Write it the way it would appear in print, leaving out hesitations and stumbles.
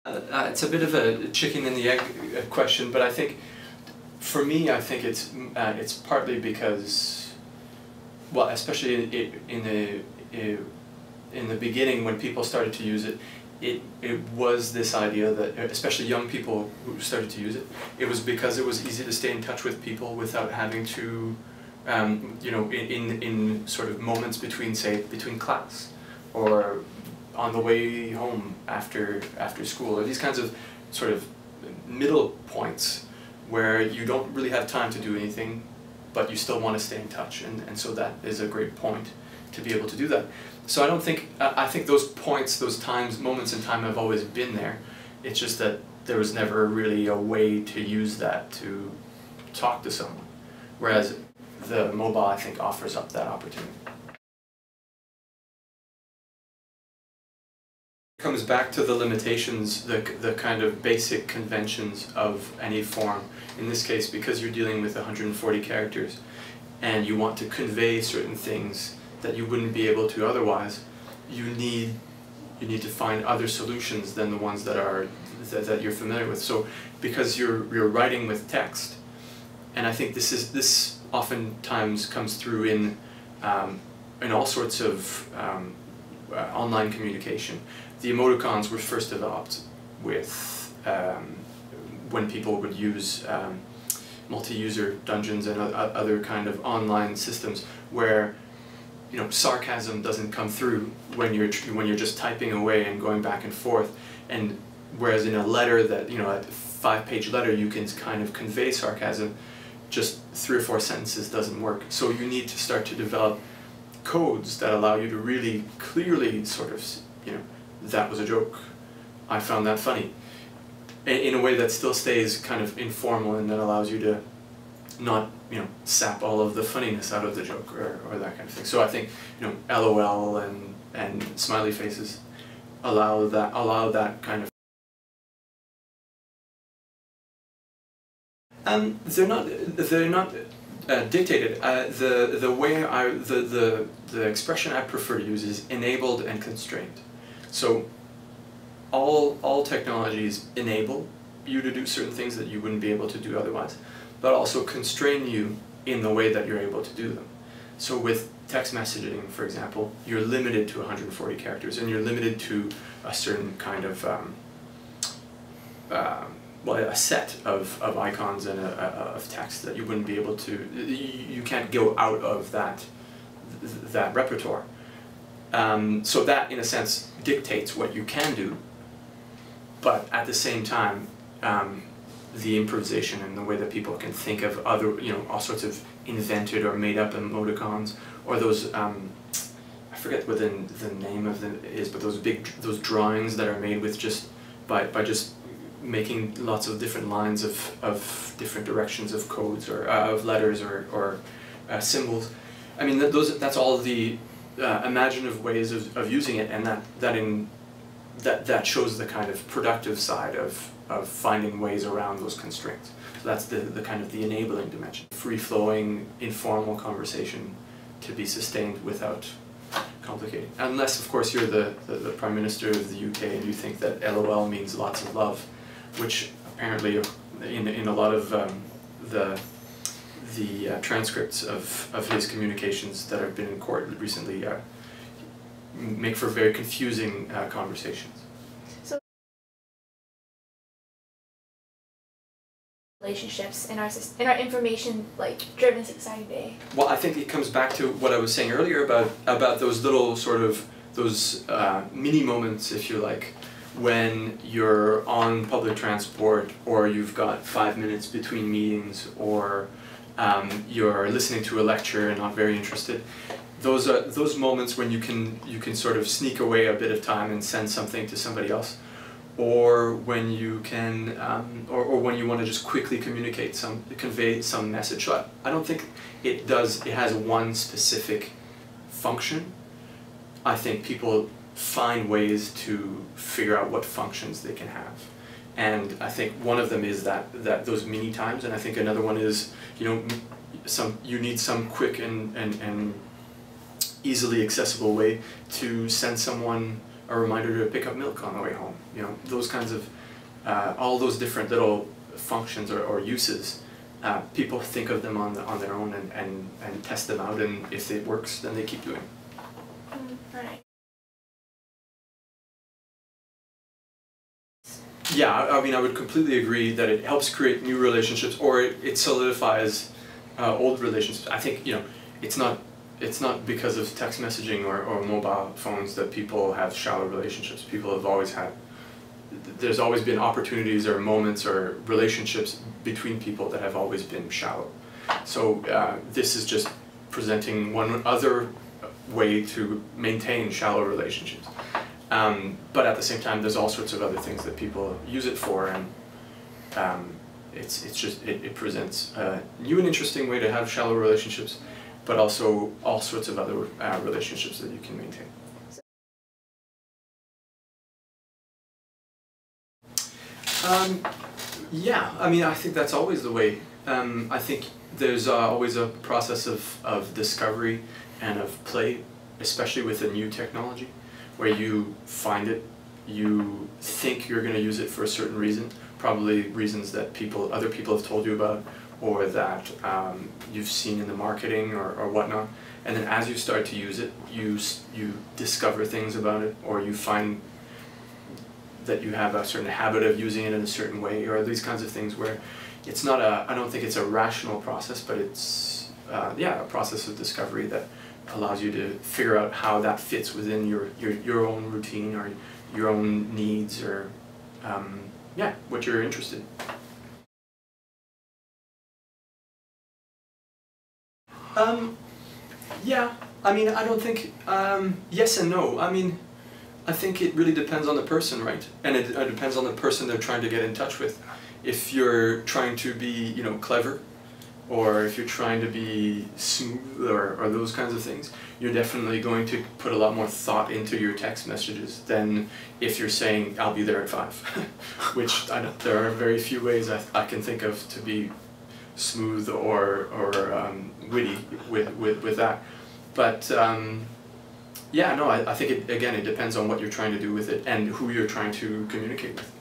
It's a bit of a chicken and the egg question, but I think, for me, I think it's partly because, well, especially in the beginning when people started to use it, it was this idea that, especially young people who started to use it, it was because it was easy to stay in touch with people without having to, you know, in sort of moments between, say, between class, or on the way home after school, or these kinds of sort of middle points where you don't really have time to do anything, but you still want to stay in touch, and so that is a great point to be able to do that. So I don't think, I think those points, those times, moments in time have always been there. It's just that there was never really a way to use that to talk to someone, whereas the mobile, I think, offers up that opportunity. It comes back to the limitations, the kind of basic conventions of any form. In this case, because you're dealing with 140 characters and you want to convey certain things that you wouldn't be able to otherwise, you need to find other solutions than the ones that you're familiar with. So because you're writing with text, and I think this oftentimes comes through in all sorts of online communication. The emoticons were first developed with when people would use multi-user dungeons and other kind of online systems where, you know, sarcasm doesn't come through when you're just typing away and going back and forth, and whereas in a letter that, you know, a 5-page letter, you can kind of convey sarcasm, just 3 or 4 sentences doesn't work. So you need to start to develop codes that allow you to really clearly sort of, you know, that was a joke, I found that funny, in a way that still stays kind of informal and that allows you to not, you know, sap all of the funniness out of the joke or that kind of thing. So I think, you know, LOL and smiley faces allow that kind of. They're not dictated. The way the expression I prefer to use is enabled and constrained. So all technologies enable you to do certain things that you wouldn't be able to do otherwise, but also constrain you in the way that you're able to do them. So with text messaging, for example, you're limited to 140 characters, and you're limited to a certain kind of well, a set of icons and of text that you wouldn't be able to. You can't go out of that repertoire. So that, in a sense, dictates what you can do, but at the same time, the improvisation and the way that people can think of other, you know, all sorts of invented or made up emoticons, or those, I forget what the name of them is, but those drawings that are made with just, by just making lots of different lines of different directions of codes, or of letters, or symbols. I mean, that's all the imaginative ways of using it, and that shows the kind of productive side of finding ways around those constraints. So that's the kind of the enabling dimension. Free-flowing, informal conversation to be sustained without complicating. Unless, of course, you're the Prime Minister of the UK and you think that LOL means lots of love, which apparently in a lot of the transcripts of his communications that have been in court recently make for very confusing conversations. So relationships in our information driven society today. Well, I think it comes back to what I was saying earlier about those little sort of mini moments, if you like, when you're on public transport, or you've got 5 minutes between meetings, or you're listening to a lecture and not very interested. Those are those moments when you can sort of sneak away a bit of time and send something to somebody else, or when you can, or when you want to just quickly convey some message. So I don't think it has one specific function. I think people find ways to figure out what functions they can have, and I think one of them is that those mini times, and I think another one is, you know, you need some quick and easily accessible way to send someone a reminder to pick up milk on the way home. You know, those kinds of, all those different little functions or uses, people think of them on their own and test them out, and if it works, then they keep doing it. Right. Yeah, I mean, I would completely agree that it helps create new relationships, or it solidifies old relationships. I think, you know, it's not because of text messaging or mobile phones that people have shallow relationships. People have always had, there's always been opportunities or moments or relationships between people that have always been shallow. So this is just presenting one other way to maintain shallow relationships. But at the same time, there's all sorts of other things that people use it for, and it presents a new and interesting way to have shallow relationships, but also all sorts of other relationships that you can maintain. Yeah, I mean, I think that's always the way. I think there's always a process of discovery and of play, especially with a new technology, where you find it, you think you're going to use it for a certain reason, probably reasons that other people have told you about, or that you've seen in the marketing or whatnot, and then as you start to use it, you discover things about it, or you find that you have a certain habit of using it in a certain way, or these kinds of things where it's not I don't think it's a rational process, but it's yeah, a process of discovery that allows you to figure out how that fits within your own routine or your own needs, or yeah, what you're interested in. Yeah, I mean, I don't think, yes and no. I mean, I think it really depends on the person, right? And it depends on the person they're trying to get in touch with. If you're trying to be, you know, clever, or if you're trying to be smooth, or those kinds of things, you're definitely going to put a lot more thought into your text messages than if you're saying, I'll be there at 5, which there are very few ways I can think of to be smooth or witty with that. But yeah, no, I think again, it depends on what you're trying to do with it and who you're trying to communicate with.